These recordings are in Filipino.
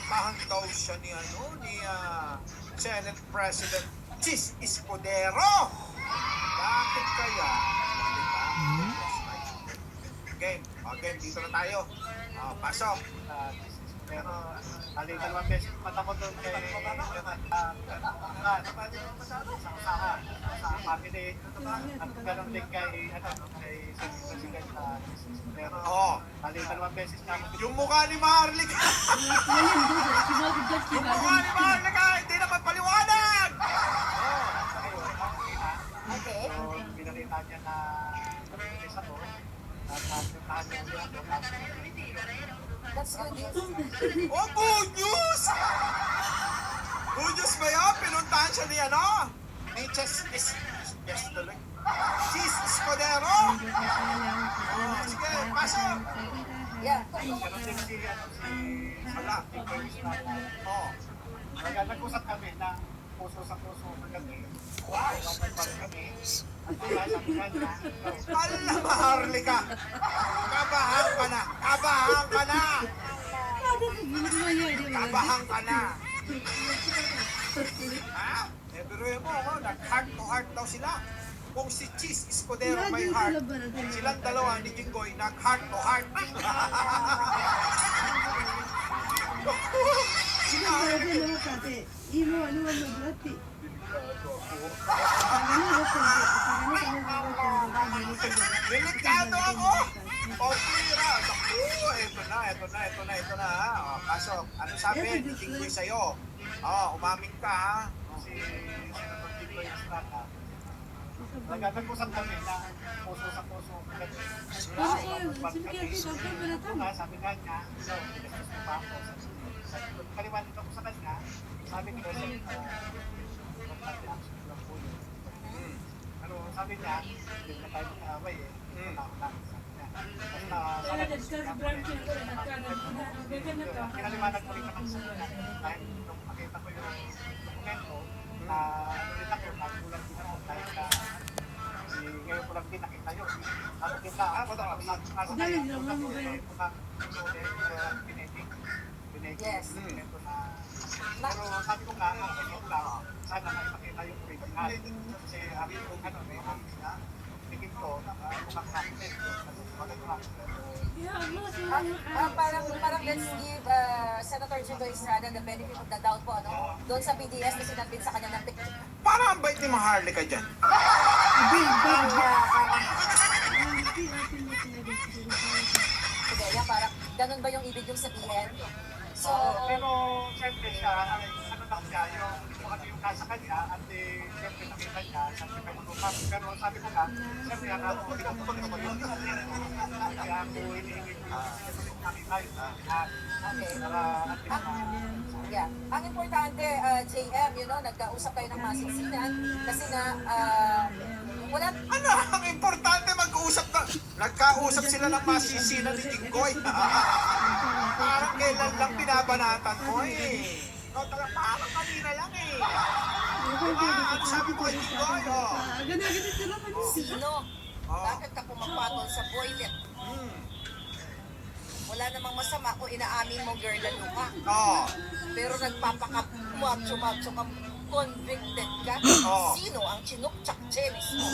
pinuntahan daw siya ni Senate President Chis Escudero. Bakit kaya? Diba? Game. Game, dito na tayo. Pasok. Pero halitan naman beses mata ko doon kay sa family at gano'n din kay President pero halitan naman beses na Yung mukha ni Maharlika. Yung mukha ni Maharlika, hindi naman paliwanag. Okay. So, pinalita niya na nabilis ako at napuntahan niya ako That's good news. Oh, good news! Good news ba yun? Pinuntahan siya ni ni Chis tuloy. Chis Escudero. Sige, pasok. Yeah. Pero si Wala. Nag-usap kami na puso sa puso kagabi. Kami. At kaya sabi nga niya, Ala, Maharlika. Kabahan ka na. Kabahan ka na. Kabahan ka na. Ha? Biruin mo ako, nag-heart to heart daw sila. Kung si Chis Escudero may heart, silang dalawa ni Jinggoy nag-heart to heart. Delikado ako! O, tira! Ito na. Pasok. Ano sabi? Jinggoy sa'yo. Umaming ka, ha? si Senator Tito Estrada, nag-usap kami na puso sa puso kagabi. Sabi nga niya, pinastos mo ba ako? Kaliwanag ako sa kanya, sabi ko, pero sabi niya, hindi na tayo mag-aaway eh. Kinaliwanag ko rin naman sa kanya dahil nung makita ko yung dokumento na nakita ko, nagulat din ako dahil ngayon ko lang din nakita yun. At kita, Yes. pero sabi ko nga, sana makipakita yung original. Kasi sabi ko, tingin ko, kumakakit. Parang let's give Senator Jinggoy Estrada the benefit of the doubt po, doon sa PDS na sinabit sa kanya ng picture. Parang ang bait ni Maharlika dyan. Sige, parang ganun ba yung ibig yung sabihin? So, pero siyempre siya, ano lang siya, yung yung nasa kanya, at siyempre nakita niya, siyempre kayo lumang. Pero sabi ko nga, siyempre ako, pinapagod ko yun. Kaya ako hinihingi ko yung nakita yun. okay. Para at Yeah. Ang importante, JM, nagkausap kayo ng masinsinan kasi na wala. Ano? Ang importante nagkausap sila ng masisinan ni Jinggoy. Parang kailan lang binabanatan mo eh. Parang kanina lang eh. Ano sabi ko kay Jinggoy? Sino? Bakit ka pumapatol sa boylet? Wala namang masama kung inaamin mo girl lalo ka. Pero nagpapaka-macho-macho ka, convicted ka. Sino ang chinukchak chenis mo?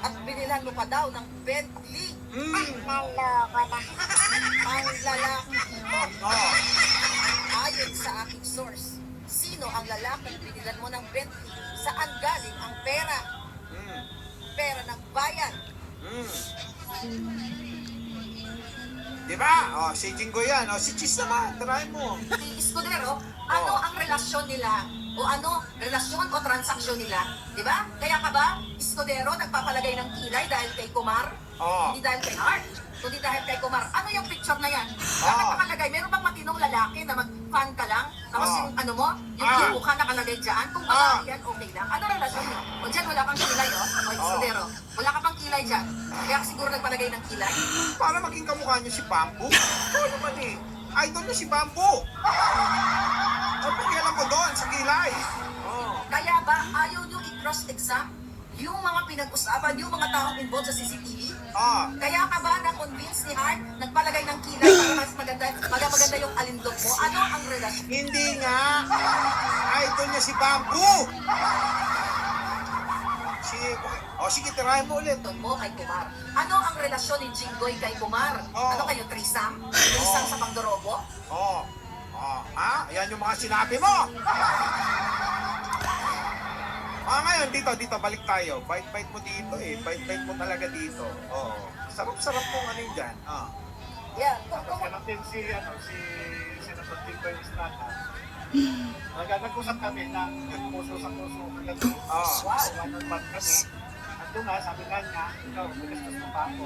At binilan mo pa daw ng Bentley. Naloko na. Ang lalaki mo. Ayon sa aking source, sino ang lalaking binilan mo ng Bentley? Saan galing ang pera? Pera ng bayan. Diba? Si Jinggoy yan. Si Chis naman. Try mo. Escudero, ano ang relasyon nila? O ano, relasyon o transaksyon nila? Diba? Kaya ka ba, Escudero, nagpapalagay ng kilay dahil kay Kumar? Hindi dahil kay Art. Kundi dahil kay Kumar. Ano yung picture na yan? Bakit nakalagay? Meron bang matinong lalaki na mag-fan ka lang? Tapos yung ano mo, yung mukha nakalagay dyan? Kung babae yan, okay lang. Ano relasyon mo? O dyan, wala kang kilay, o Escudero. Wala ka pang kilay dyan. Kaya siguro nagpalagay ng kilay. Para maging kamukha niyo si Bamboo. Ano naman eh. Idol niyo si Bamboo. Ano pakialam mo doon sa kilay? Kaya ba ayaw nyo i-cross-exam yung mga pinag-usapan, yung mga taong involved sa CCTV? Ah, Kaya ka ba na-convince ni Hart, nagpalagay ng kilay para mas maganda yung alindog mo? Ano ang relasyon? hindi nga. Idol niya si Bamboo. Sige, tirahin mo ulit. Mo kay Kumar. Ano ang relasyon ni Jinggoy kay Kumar? Oh. Ano kayo, threesome? Threesome sa Pangdorobo? Yan yung mga sinabi mo. Ngayon, dito, balik tayo. Bite mo dito eh. Bite mo talaga dito. Sarap-sarap mong ano yun dyan. Yeah. Tapos ganun din si Senator Tito Estrada. Nag-usap kami na puso sa puso. Wow, one-on-one kami. At doon nga, sabi nga niya, ikaw, bigastos mo pa ako.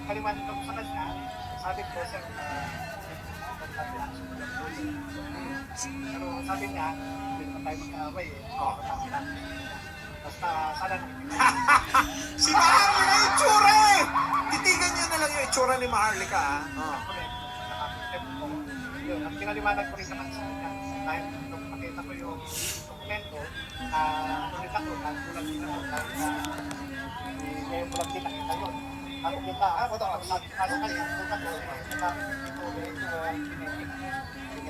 Kalimanin ko sa kanya, sabi ko, sir, pero sabi niya, hindi naman tayo magkaaway eh. Basta sana Si Maharlika yung itsura eh! Titigan niyo na lang yung itsura ni Maharlika Yun, ang pinaliwanag ko rin naman sa kanya, dahil nung makita ko yung dokumento, ulit ako, nagulat din ako, dahil ngayon ko lang din nakita yun. Ako kita, sabi sa kanya, kung ako,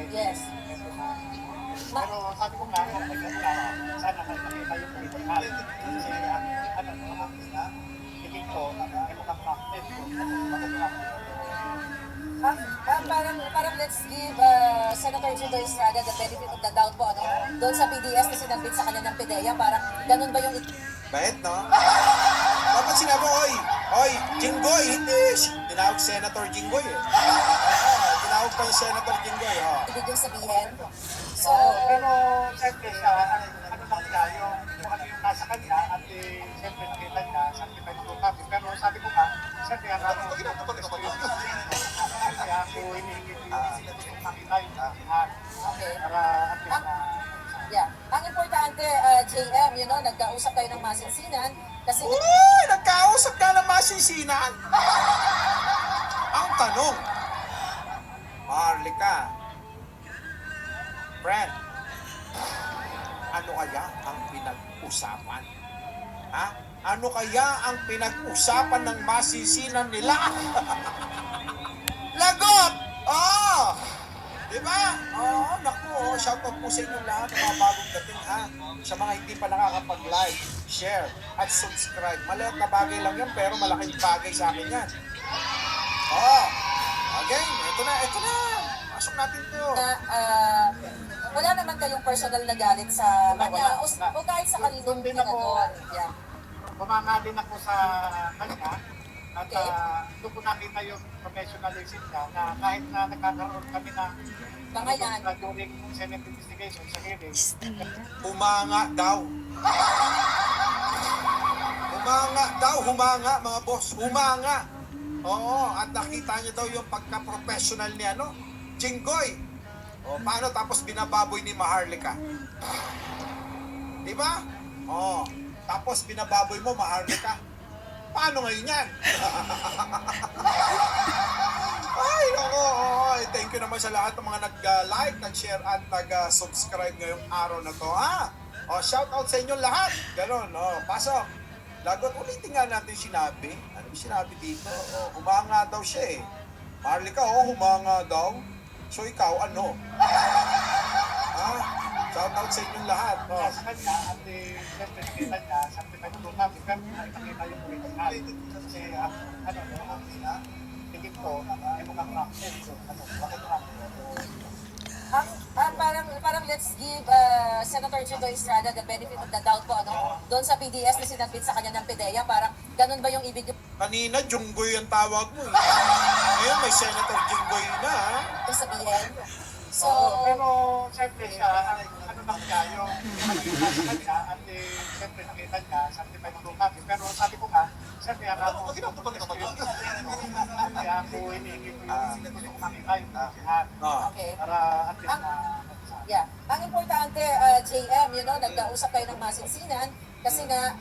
Yes. pero sabi ko nga, sana may makita yung original. Kasi tingin ko, ay mukhang practice ko. Parang let's give Senator Tito Estrada the benefit of the doubt po, ano? Doon sa PDS na sinabit sa kanya ng PDEA, parang ganun ba yung... Bait, no? Dapat sinabi, oy, Jinggoy, hindi. Tinawag Senator Jinggoy eh. Tinawag pa yung Senator Jinggoy, Ibig yung sabihin. So, Pero siyempre siya, ano lang siya, yung ano yung nasa kanya, at siyempre nakita niya, sabi tayo ko kami. Pero sabi ko nga, siyempre ang ako, kaya ako hinihingi yung makita yung lahat. okay. Para at least na, Yeah. Ang importante, JM, nagkausap kayo ng masinsinan kasi... Uy, nagkausap ka ng masinsinan. Ang tanong, Maharlika, friend, ano kaya ang pinag-usapan? Ano kaya ang pinag-usapan ng masinsinan nila? Lagot! Diba? Naku, shoutout po sa inyo lahat ng mga bagong dating sa mga hindi pa nakakapag-like, share, at subscribe. Maliit na bagay lang yan, pero malaking bagay sa akin yan. Again, ito na. Pasok natin to. Wala naman kayong personal na galit sa kanya o kahit sa kaninong Hindi na po. pinagod. Yeah. bumanga din ako sa kanya. At Okay. doon ko nakita yung professionalism niya na kahit na nagkakaroon kami ng Bangayan. during Senate investigation sa hearing, Humanga daw. Humanga mga boss. Humanga. Oo, at nakita niyo daw yung pagka-professional ni Jinggoy. Paano tapos binababoy ni Maharlika? Di ba? Tapos binababoy mo Maharlika. Paano ngayon yan? Ay, nako. Thank you naman sa lahat ng mga nag-like, nag-share at nag-subscribe ngayong araw na to, shout out sa inyo lahat. Ganon, pasok. Lagot, ulitin nga natin sinabi. Ano yung sinabi dito? Humanga daw siya eh. Maharlika, humanga daw. So ikaw, ano? Shout out sa inyong lahat. sa kanya at siyempre nakita niya, sabi tayo doon namin, pero nakita yung original. Kasi tingin ko, ay mukhang practice. Bakit practice? Parang let's give Senator Tito Estrada the benefit of the doubt po, doon sa PDS na sinabit sa kanya ng PDEA, parang ganun ba yung ibig Kanina, Junggoy ang tawag mo eh. Ngayon, may Senator Jinggoy na, yung sabihin? So, Pero siyempre siya, ano lang siya, yung nakita sa kanya at siyempre nakita niya, sabi tayo doon namin. Pero sabi ko nga, siyempre ako, kaya ako hinihingi ko yung makita yung lahat. okay. Para at least na Yeah. Ang importante, JM, nagkausap kayo ng masinsinan kasi nga,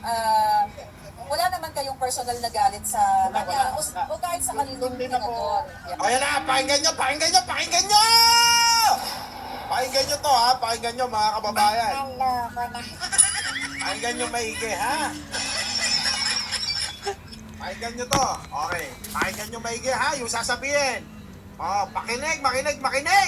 wala naman kayong personal na galit sa kanya o kahit sa kaninong pinagod. Yeah. Ayan na, pakinggan nyo! Pakinggan nyo to, pakinggan nyo mga kababayan. Pakinggan nyo maigi, ha? Pakinggan nyo to. Okay. Pakinggan nyo maigi, ha? Yung sasabihin. Oh, makinig, makinig, makinig!